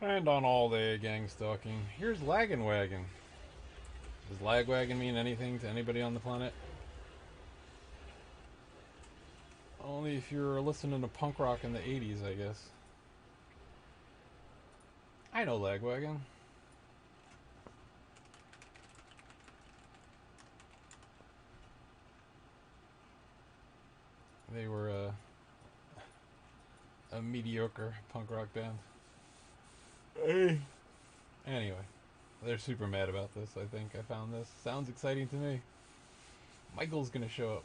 And on all day gang stalking, here's Laggin' Wagon. Does Lagwagon mean anything to anybody on the planet? Only if you were listening to punk rock in the 80s, I guess. I know Lagwagon. They were a mediocre punk rock band. Hey. Anyway, they're super mad about this, I think. I found this. Sounds exciting to me. Michael's gonna show up.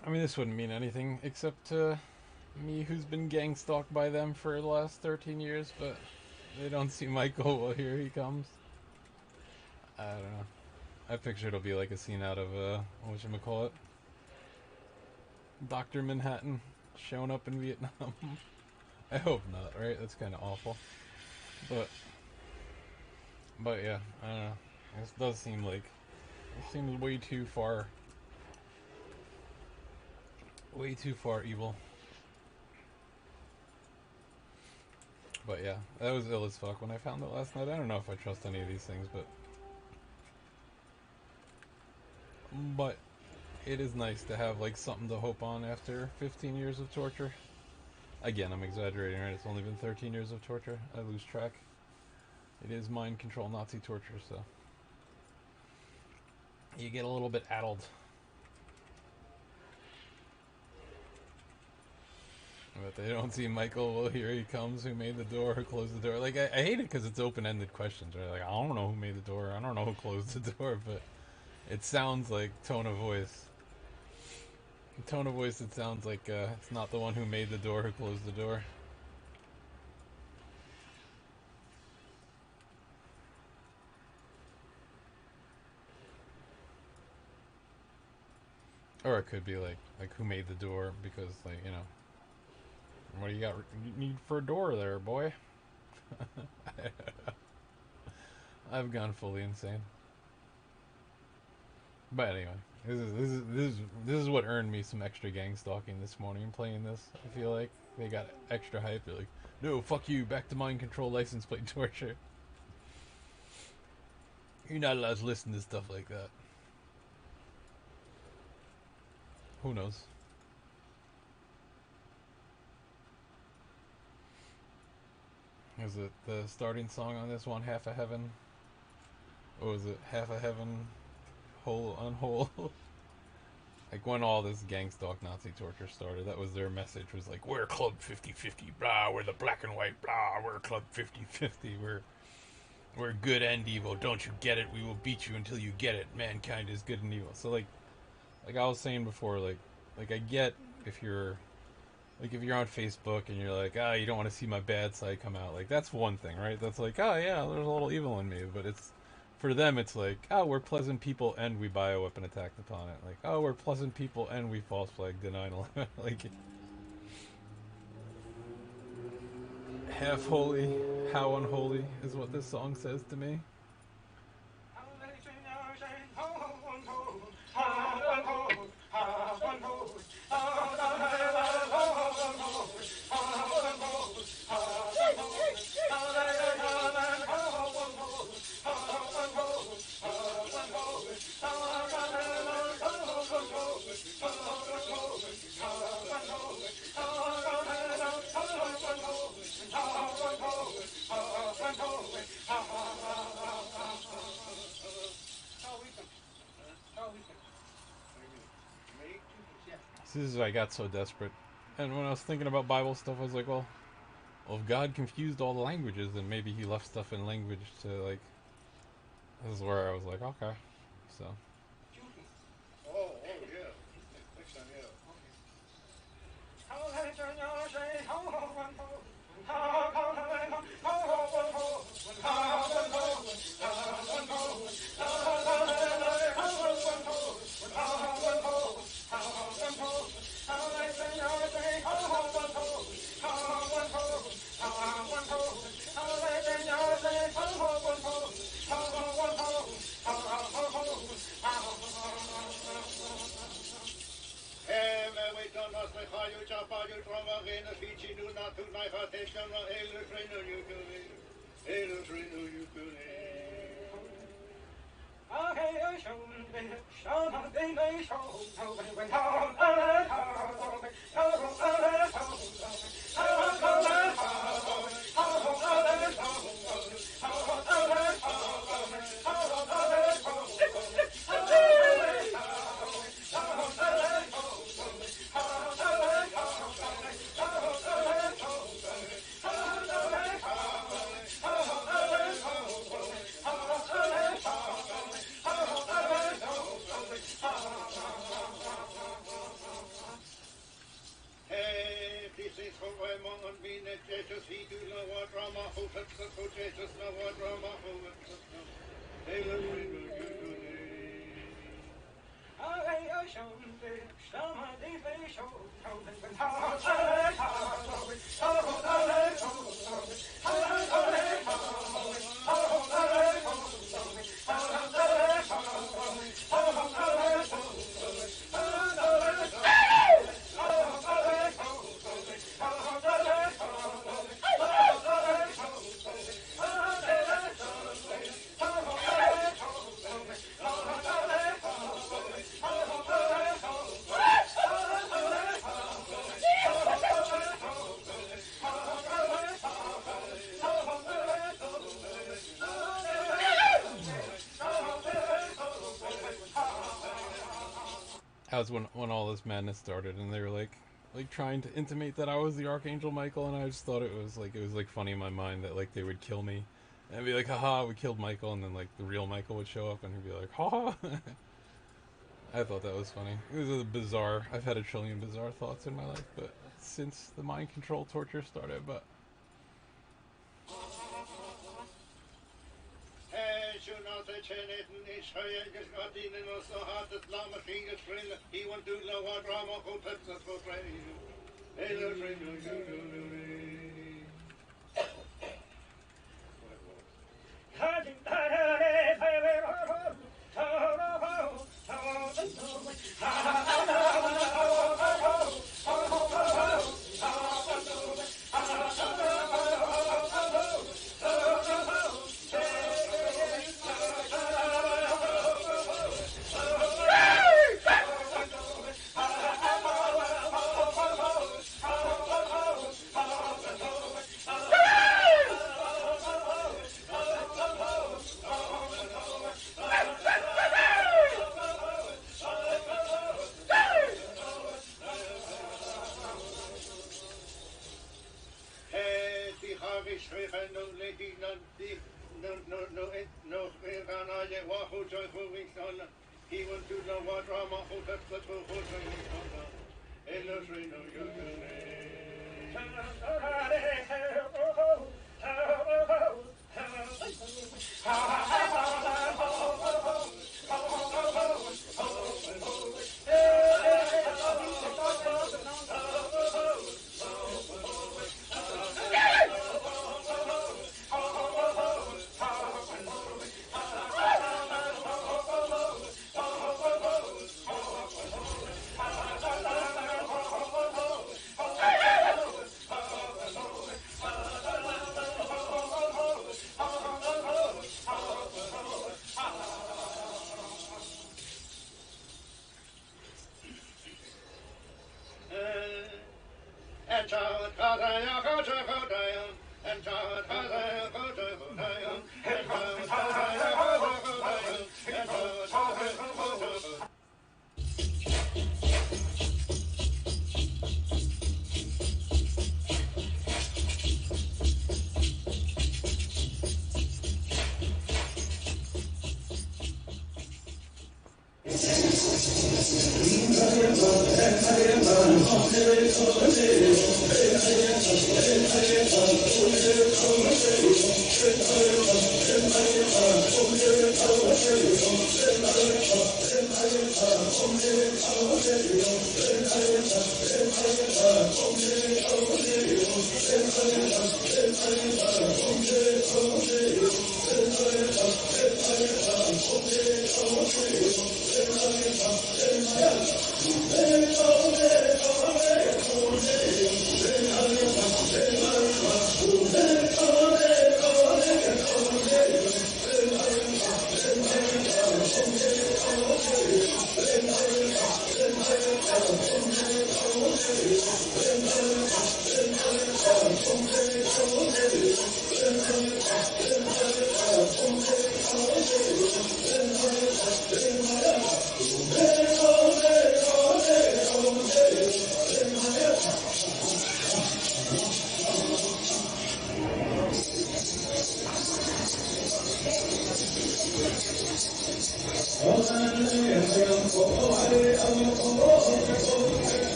I mean, this wouldn't mean anything except to me, who's been gang stalked by them for the last 13 years, but they don't see Michael. Well, here he comes. I don't know. I picture it'll be like a scene out of, whatchamacallit? Dr. Manhattan showing up in Vietnam. I hope not, right? That's kind of awful. But, but yeah, I don't know. This does seem like, it seems way too far evil. But yeah, that was ill as fuck when I found it last night. I don't know if I trust any of these things, but it is nice to have like something to hope on after 15 years of torture. Again, I'm exaggerating, right? It's only been 13 years of torture. I lose track. It is mind control Nazi torture, so you get a little bit addled. But they don't see Michael. Well, here he comes. Who made the door? Who closed the door? Like, I hate it because it's open-ended questions, right? Like, I don't know who made the door. I don't know who closed the door, but it sounds like tone of voice. Tone of voice, it sounds like it's not the one who made the door who closed the door. Or it could be like who made the door because, like, you know, what do you got? You need for a door there, boy? I've gone fully insane. But anyway, this is what earned me some extra gang stalking this morning. Playing this, I feel like they got extra hype. They're like, no, fuck you, back to mind control, license plate torture. You're not allowed to listen to stuff like that. Who knows? Was it the starting song on this one, Half a Heaven? Or was it Half a Heaven, Whole Unwhole? Like when all this gang stalk Nazi torture started, that was their message, was like, we're Club 50-50, blah, we're the black and white, blah, we're Club 50-50, we're good and evil, don't you get it, we will beat you until you get it, mankind is good and evil. So like I was saying before, like I get if you're on Facebook and you're like, you don't want to see my bad side come out, like that's one thing, right? That's like, oh yeah, there's a little evil in me, but it's, for them it's like, we're pleasant people and we bioweapon attacked upon it. Like, we're pleasant people and we false flagged the 9/11. Like, half holy, how unholy is what this song says to me. This is, I got so desperate. And when I was thinking about Bible stuff, I was like, well, if God confused all the languages, then maybe he left stuff in language to, like, this is where I was like, okay. So. Oh, yeah. Next time, yeah. That was when all this madness started, and they were like trying to intimate that I was the Archangel Michael, and I just thought it was like funny in my mind that like they would kill me, and I'd be like, haha, we killed Michael, and then like the real Michael would show up, and he'd be like, haha. I thought that was funny. It was a bizarre. I've had a trillion bizarre thoughts in my life, but since the mind control torture started, but.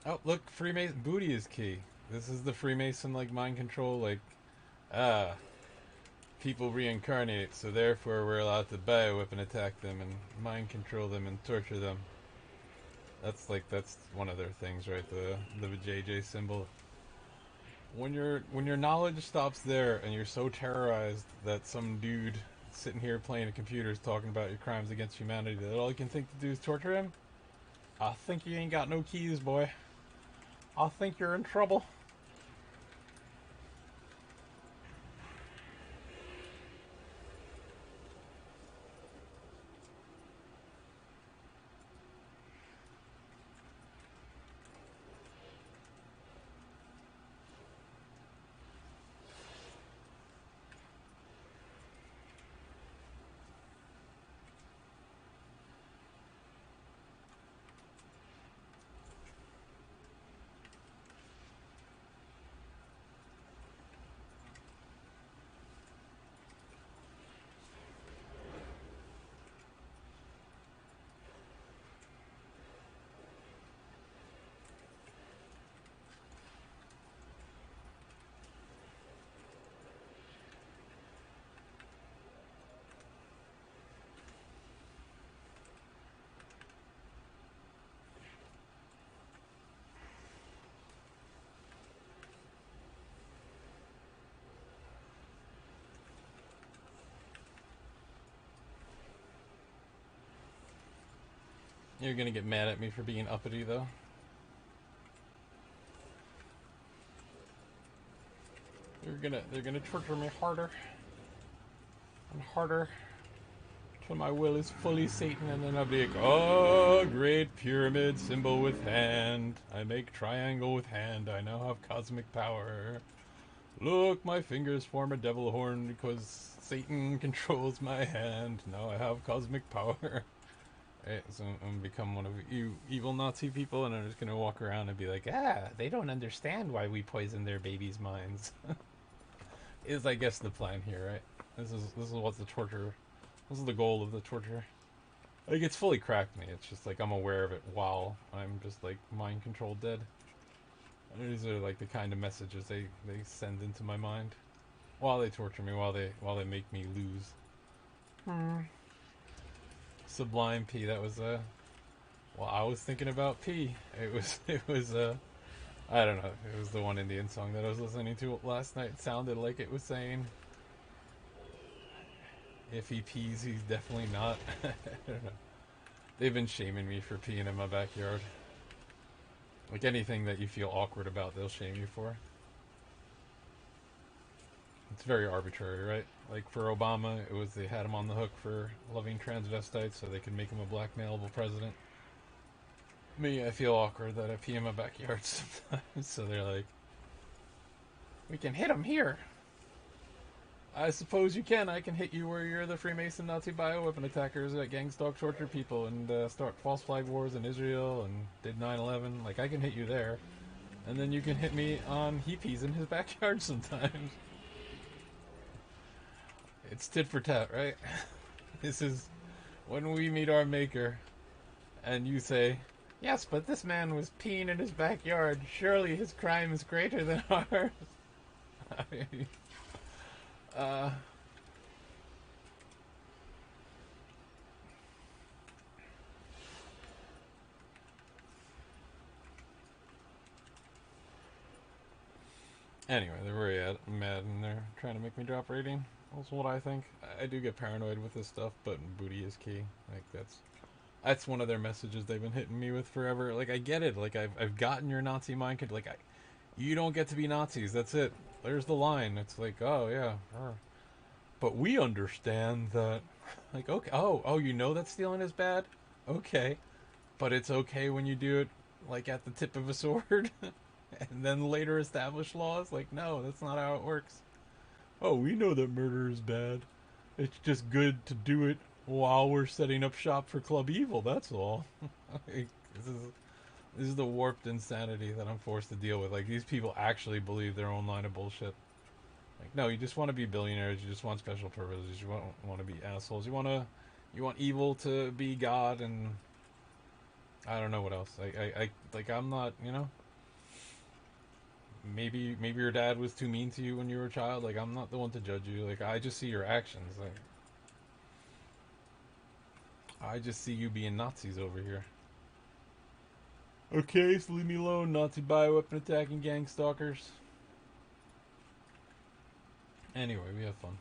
Oh, look, Freemason booty is key. This is the Freemason like mind control. Like, ah, people reincarnate, so therefore we're allowed to buy a weapon, attack them, and mind control them and torture them. That's one of their things, right? The JJ symbol. When your knowledge stops there, and you're so terrorized that some dude sitting here playing a computer is talking about your crimes against humanity that all you can think to do is torture him, I think you ain't got no keys, boy. I think you're in trouble. You're gonna get mad at me for being uppity, though. They're gonna torture me harder and harder till my will is fully Satan, and then I'll be like, oh, great pyramid symbol with hand. I make triangle with hand. I now have cosmic power. Look, my fingers form a devil horn because Satan controls my hand. Now I have cosmic power. Right, so I'm gonna become one of you evil Nazi people, and I'm just gonna walk around and be like, they don't understand why we poison their babies' minds. Is I guess the plan here, right? This is what the torture. This is the goal of the torture. Like it's fully cracked me. It's just like I'm aware of it while I'm just like mind controlled dead. These are like the kind of messages they send into my mind while they torture me, while they make me lose. Hmm. Sublime P. That was well, I was thinking about P. It was I don't know. It was the one Indian song that I was listening to last night. It sounded like it was saying, if he pees, he's definitely not. I don't know. They've been shaming me for peeing in my backyard. Like anything that you feel awkward about, they'll shame you for. It's very arbitrary, right? Like for Obama, it was they had him on the hook for loving transvestites so they could make him a blackmailable president. Me, I feel awkward that I pee in my backyard sometimes, so they're like, we can hit him here. I suppose you can. I can hit you where you're the Freemason Nazi bioweapon attackers that gang stalk torture people and start false flag wars in Israel and did 9/11. Like, I can hit you there. And then you can hit me on he pees in his backyard sometimes. It's tit for tat, right? This is when we meet our maker and you say, yes, but this man was peeing in his backyard. Surely his crime is greater than ours. I mean, uh, Anyway, they're very mad and they're trying to make me drop rating. That's what I think. I do get paranoid with this stuff, but booty is key. Like that's one of their messages they've been hitting me with forever. Like I get it. Like I've gotten your Nazi mind. Like you don't get to be Nazis. That's it. There's the line. It's like, oh yeah, but we understand that. Like okay, oh you know that stealing is bad. Okay, but it's okay when you do it like at the tip of a sword. And then later establish laws. Like, no, that's not how it works. Oh, we know that murder is bad. It's just good to do it while we're setting up shop for Club Evil. That's all. Like, this is the warped insanity that I'm forced to deal with. Like these people actually believe their own line of bullshit. Like, no, you just want to be billionaires. You just want special privileges. You want to be assholes. You want evil to be God, and I don't know what else. Like I'm not, maybe your dad was too mean to you when you were a child. Like I'm not the one to judge you. Like I just see your actions. Like I just see you being Nazis over here. Okay, so leave me alone, Nazi bioweapon attacking gang stalkers. Anyway, we have fun.